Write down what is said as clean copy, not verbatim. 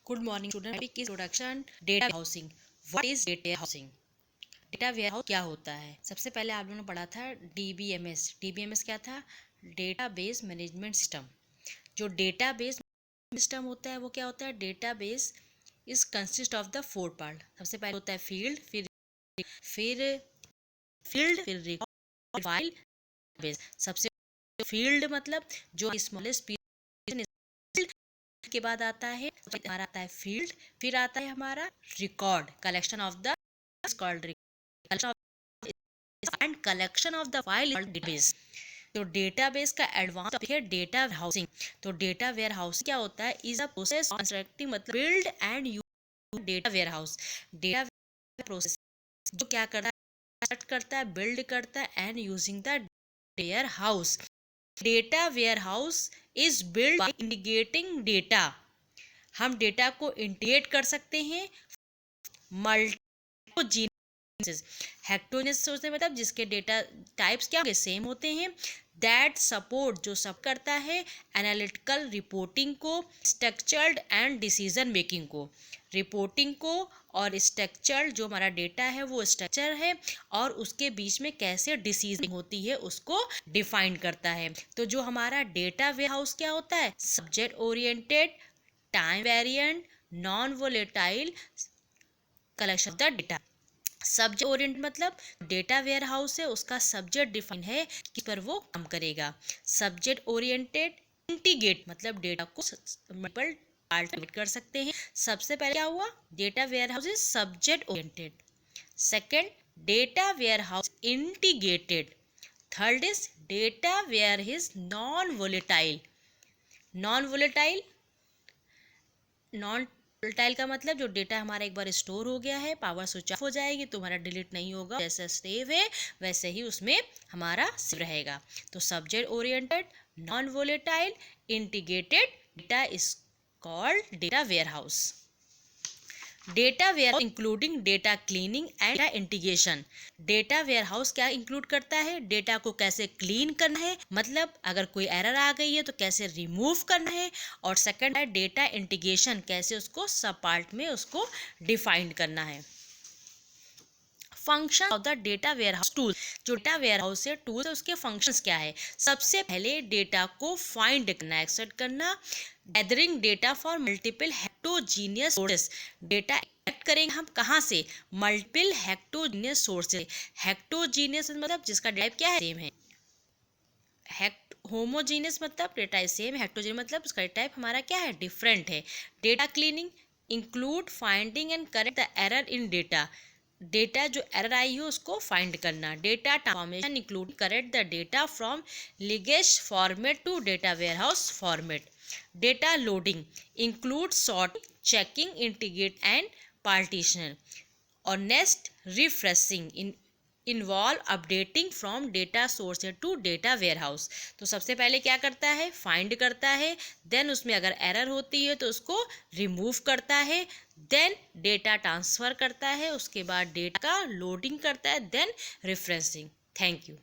Good morning student. Topic is introduction data housing. What is data housing? Data warehouse क्या होता है? सबसे पहले आप लोगों ने पढ़ा था डीबीएमएस। डीबीएमएस क्या था? Database management system. जो डेटाबेस सिस्टम होता है वो क्या होता है? Database is consist of the 4 part. सबसे पहले होता है फील्ड, फिर फिर रिकॉर्ड, फाइल, बेस। सबसे फील्ड मतलब जो स्मॉलेस्ट के बाद आता है हमारा आता है फील्ड, फिर आता है हमारा record, collection of the called and collection of the file database. तो डेटाबेस का एडवांस टॉपिक है डेटा हाउसिंग। तो डेटा वेयर हाउस क्या होता है? इज अ प्रोसेस कंस्ट्रक्टिंग मतलब build and use data warehouse. Data process जो क्या करता है? कंस्ट्रक्ट करता है, बिल्ड करता है and using the warehouse. Data warehouse is build by integrating data. हम डेटा को इंटीग्रेट कर सकते हैं मल्टीजीनस। हेक्टोजीनस सोचते मतलब जिसके डेटा टाइप्स क्या सेम होते हैं। दैट सपोर्ट जो सब करता है एनालिटिकल रिपोर्टिंग को, स्ट्रक्चर्ड एंड डिसीजन मेकिंग को। रिपोर्टिंग को और स्ट्रक्चर्ड जो हमारा डेटा है वो स्ट्रक्चर है और उसके बीच में कैसे डिसीजन होती है उसको डिफाइन करता है। तो जो हमारा डेटा वेयरहाउस क्या होता है? Subject oriented, time variant, non volatile collection of the data. Subject Orient मतलब डेटा वेयर हाउस है उसका सब्जेक्ट डिफाइन है कि पर वो काम करेगा। सब्जेक्ट ओरिएंटेड इंटीग्रेट मतलब डेटा को मल्टीपल पार्ट कर सकते हैं। सबसे पहले क्या हुआ? Data warehouse is subject oriented. Second, data warehouse integrated. Third is data ware is non volatile. Non volatile, non volatile का मतलब जो डेटा हमारा एक बार स्टोर हो गया है, पावर स्विच ऑफ हो जाएगी तो हमारा डिलीट नहीं होगा, जैसा सेव है वैसे ही उसमें हमारा सेव रहेगा। तो subject oriented, non volatile, integrated data is called data warehouse. Data ware including data cleaning and data integration. Data warehouse क्या इंक्लूड करता है? डेटा को कैसे क्लीन करना है, मतलब अगर कोई एरर आ गई है तो कैसे रिमूव करना है। और सेकंड है डेटा इंटीग्रेशन, कैसे उसको सब पार्ट में उसको डिफाइन करना है। Function of the data warehouse tool. जो डेटा वेयरहाउस से टूल है उसके फंक्शंस क्या है? सबसे पहले डेटा को फाइंड करना, एक्सेस करना, gathering data for multiple heterogeneous sources. Data collect करेंगे हम कहाँ से? Multiple heterogeneous sources. हेक्टोजीनियस मतलब जिसका टाइप क्या है? सेम है। होमोजीनियस मतलब डेटा सेम, हेक्टोजीनियस मतलब उसका टाइप हमारा क्या है? डिफरेंट है। Data cleaning include finding and correct the error in data. Data जो एरर आई हो उसको फाइंड करना। Data transformation include correct the data from legacy format to data warehouse format. Data loading include sort, checking, integrate and partition. और next refreshing involve updating from data source to data warehouse. तो सबसे पहले क्या करता है? Find करता है, then उसमें अगर एरर होती है तो उसको रिमूव करता है, देन डेटा ट्रांसफ़र करता है, उसके बाद डेटा का लोडिंग करता है, देन रिफ्रेशिंग। Thank you.